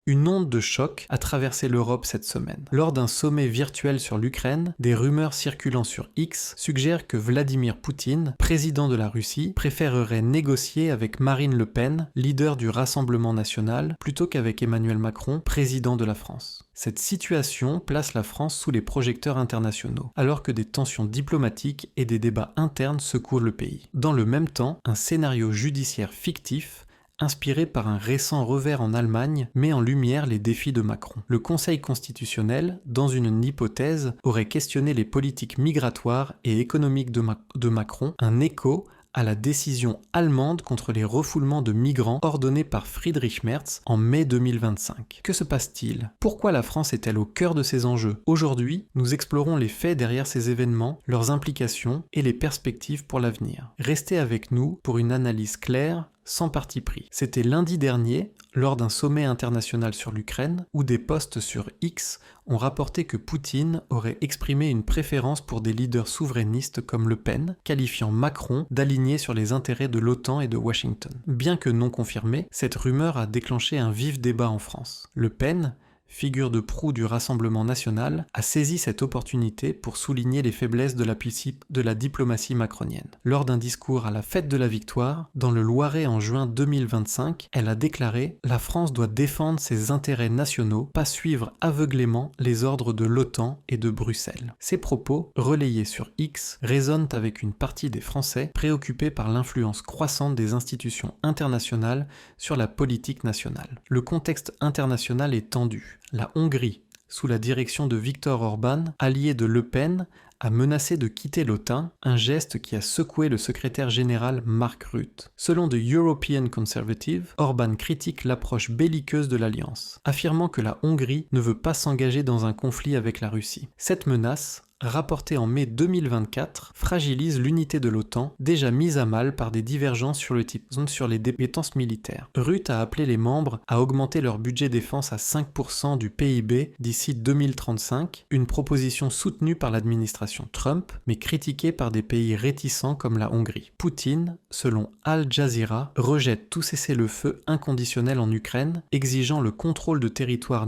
Une onde de choc a traversé l'Europe cette semaine. Lors d'un sommet virtuel sur l'Ukraine, des rumeurs circulant sur X suggèrent que Vladimir Poutine, président de la Russie, préférerait négocier avec Marine Le Pen, leader du Rassemblement national, plutôt qu'avec Emmanuel Macron, président de la France. Cette situation place la France sous les projecteurs internationaux, alors que des tensions diplomatiques et des débats internes secouent le pays. Dans le même temps, un scénario judiciaire fictif inspiré par un récent revers en Allemagne, met en lumière les défis de Macron. Le Conseil constitutionnel, dans une hypothèse, aurait questionné les politiques migratoires et économiques de Macron, un écho à la décision allemande contre les refoulements de migrants ordonnée par Friedrich Merz en mai 2025. Que se passe-t-il? Pourquoi la France est-elle au cœur de ces enjeux? Aujourd'hui, nous explorons les faits derrière ces événements, leurs implications et les perspectives pour l'avenir. Restez avec nous pour une analyse claire, sans parti pris. C'était lundi dernier, lors d'un sommet international sur l'Ukraine, où des posts sur X ont rapporté que Poutine aurait exprimé une préférence pour des leaders souverainistes comme Le Pen, qualifiant Macron d'aligné sur les intérêts de l'OTAN et de Washington. Bien que non confirmée, cette rumeur a déclenché un vif débat en France. Le Pen, figure de proue du Rassemblement national, a saisi cette opportunité pour souligner les faiblesses de la diplomatie macronienne. Lors d'un discours à la fête de la victoire, dans le Loiret en juin 2025, elle a déclaré « La France doit défendre ses intérêts nationaux, pas suivre aveuglément les ordres de l'OTAN et de Bruxelles ». Ces propos, relayés sur X, résonnent avec une partie des Français préoccupés par l'influence croissante des institutions internationales sur la politique nationale. Le contexte international est tendu. La Hongrie, sous la direction de Viktor Orban, allié de Le Pen, a menacé de quitter l'OTAN, un geste qui a secoué le secrétaire général Mark Rutte. Selon The European Conservative, Orban critique l'approche belliqueuse de l'Alliance, affirmant que la Hongrie ne veut pas s'engager dans un conflit avec la Russie. Cette menace, rapportée en mai 2024, fragilise l'unité de l'OTAN, déjà mise à mal par des divergences sur les dépenses militaires. Rutte a appelé les membres à augmenter leur budget défense à 5% du PIB d'ici 2035, une proposition soutenue par l'administration Trump, mais critiquée par des pays réticents comme la Hongrie. Poutine, selon Al Jazeera, rejette tout cessez-le-feu inconditionnel en Ukraine, exigeant le contrôle de territoires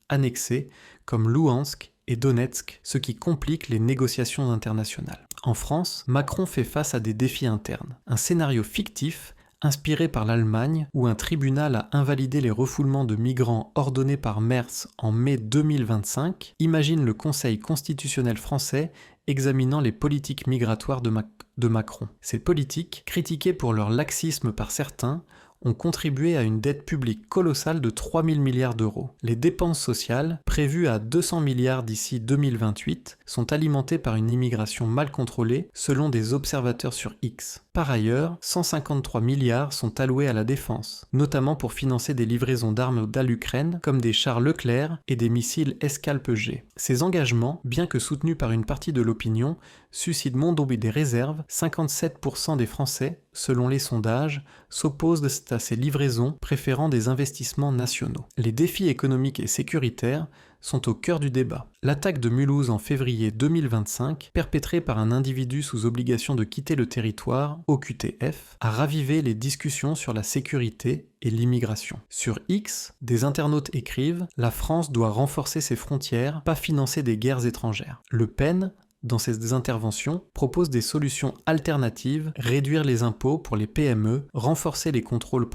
annexés comme Louhansk et Donetsk, ce qui complique les négociations internationales. En France, Macron fait face à des défis internes. Un scénario fictif, inspiré par l'Allemagne, où un tribunal a invalidé les refoulements de migrants ordonnés par Merz en mai 2025, imagine le Conseil constitutionnel français examinant les politiques migratoires de Macron. Ces politiques, critiquées pour leur laxisme par certains, ont contribué à une dette publique colossale de 3 000 milliards d'euros. Les dépenses sociales, prévues à 200 milliards d'ici 2028, sont alimentées par une immigration mal contrôlée, selon des observateurs sur X. Par ailleurs, 153 milliards sont alloués à la défense, notamment pour financer des livraisons d'armes à l'Ukraine, comme des chars Leclerc et des missiles Escalpe-G. Ces engagements, bien que soutenus par une partie de l'opinion, suscitent des réserves. 57% des Français, selon les sondages, s'opposent à ces livraisons, préférant des investissements nationaux. Les défis économiques et sécuritaires sont au cœur du débat. L'attaque de Mulhouse en février 2025, perpétrée par un individu sous obligation de quitter le territoire, OQTF, a ravivé les discussions sur la sécurité et l'immigration. Sur X, des internautes écrivent « La France doit renforcer ses frontières, pas financer des guerres étrangères ». Le Pen, dans ses interventions, propose des solutions alternatives, réduire les impôts pour les PME, renforcer les contrôles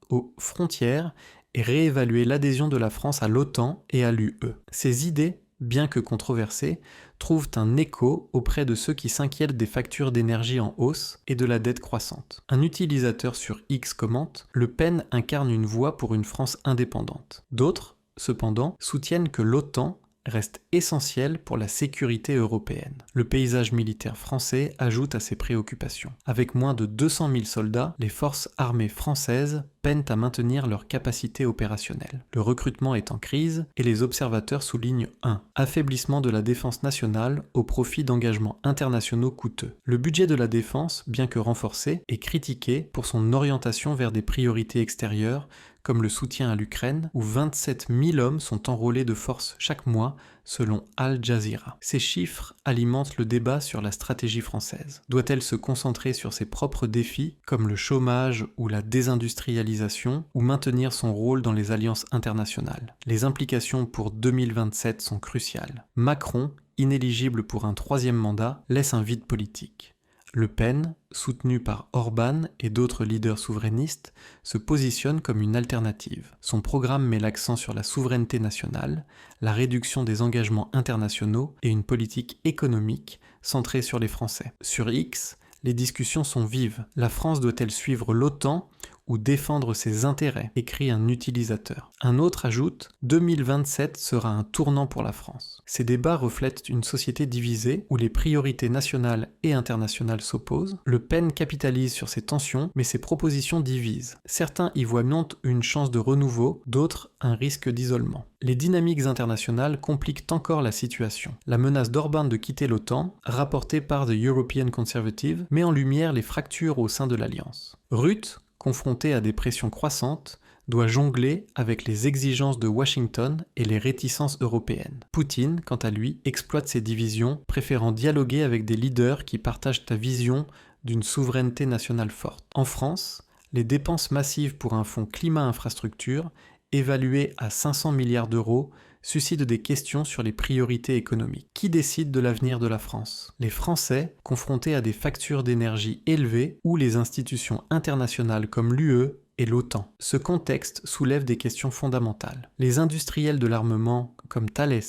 aux frontières et réévaluer l'adhésion de la France à l'OTAN et à l'UE. Ces idées, bien que controversées, trouvent un écho auprès de ceux qui s'inquiètent des factures d'énergie en hausse et de la dette croissante. Un utilisateur sur X commente « Le Pen incarne une voie pour une France indépendante ». D'autres, cependant, soutiennent que l'OTAN reste essentiel pour la sécurité européenne. Le paysage militaire français ajoute à ces préoccupations. Avec moins de 200 000 soldats, les forces armées françaises peinent à maintenir leur capacité opérationnelle. Le recrutement est en crise et les observateurs soulignent un affaiblissement de la défense nationale au profit d'engagements internationaux coûteux. Le budget de la défense, bien que renforcé, est critiqué pour son orientation vers des priorités extérieures comme le soutien à l'Ukraine, où 27 000 hommes sont enrôlés de force chaque mois, selon Al Jazeera. Ces chiffres alimentent le débat sur la stratégie française. Doit-elle se concentrer sur ses propres défis, comme le chômage ou la désindustrialisation, ou maintenir son rôle dans les alliances internationales? Les implications pour 2027 sont cruciales. Macron, inéligible pour un 3e mandat, laisse un vide politique. Le Pen, soutenu par Orban et d'autres leaders souverainistes, se positionne comme une alternative. Son programme met l'accent sur la souveraineté nationale, la réduction des engagements internationaux et une politique économique centrée sur les Français. Sur X, les discussions sont vives. La France doit-elle suivre l'OTAN ou défendre ses intérêts, écrit un utilisateur. Un autre ajoute « 2027 sera un tournant pour la France ». Ces débats reflètent une société divisée où les priorités nationales et internationales s'opposent. Le Pen capitalise sur ces tensions, mais ses propositions divisent. Certains y voient non une chance de renouveau, d'autres un risque d'isolement. Les dynamiques internationales compliquent encore la situation. La menace d'Orban de quitter l'OTAN, rapportée par The European Conservative, met en lumière les fractures au sein de l'Alliance. Rutte, confronté à des pressions croissantes, doit jongler avec les exigences de Washington et les réticences européennes. Poutine, quant à lui, exploite ces divisions, préférant dialoguer avec des leaders qui partagent ta vision d'une souveraineté nationale forte. En France, les dépenses massives pour un fonds climat-infrastructure, évalué à 500 milliards d'euros, suscitent des questions sur les priorités économiques. Qui décide de l'avenir de la France? Les Français, confrontés à des factures d'énergie élevées, ou les institutions internationales comme l'UE et l'OTAN. Ce contexte soulève des questions fondamentales. Les industriels de l'armement, comme Thales,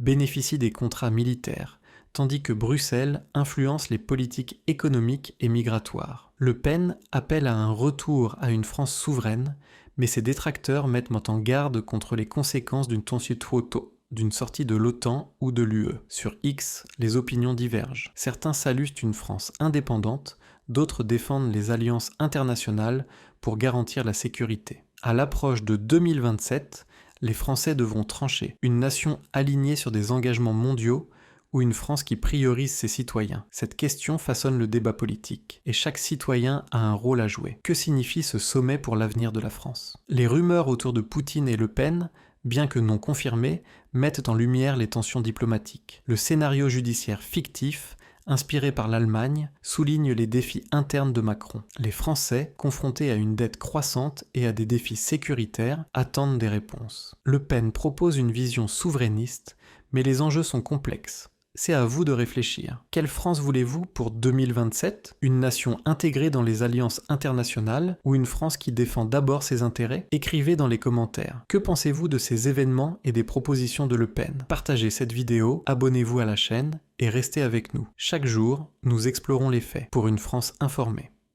bénéficient des contrats militaires, tandis que Bruxelles influence les politiques économiques et migratoires. Le Pen appelle à un retour à une France souveraine, mais ses détracteurs mettent en garde contre les conséquences d'une sortie de l'OTAN ou de l'UE. Sur X, les opinions divergent. Certains saluent une France indépendante, d'autres défendent les alliances internationales pour garantir la sécurité. À l'approche de 2027, les Français devront trancher. Une nation alignée sur des engagements mondiaux ou une France qui priorise ses citoyens? Cette question façonne le débat politique, et chaque citoyen a un rôle à jouer. Que signifie ce sommet pour l'avenir de la France? Les rumeurs autour de Poutine et Le Pen, bien que non confirmées, mettent en lumière les tensions diplomatiques. Le scénario judiciaire fictif, inspiré par l'Allemagne, souligne les défis internes de Macron. Les Français, confrontés à une dette croissante et à des défis sécuritaires, attendent des réponses. Le Pen propose une vision souverainiste, mais les enjeux sont complexes. C'est à vous de réfléchir. Quelle France voulez-vous pour 2027? Une nation intégrée dans les alliances internationales ou une France qui défend d'abord ses intérêts? Écrivez dans les commentaires. Que pensez-vous de ces événements et des propositions de Le Pen? Partagez cette vidéo, abonnez-vous à la chaîne et restez avec nous. Chaque jour, nous explorons les faits pour une France informée.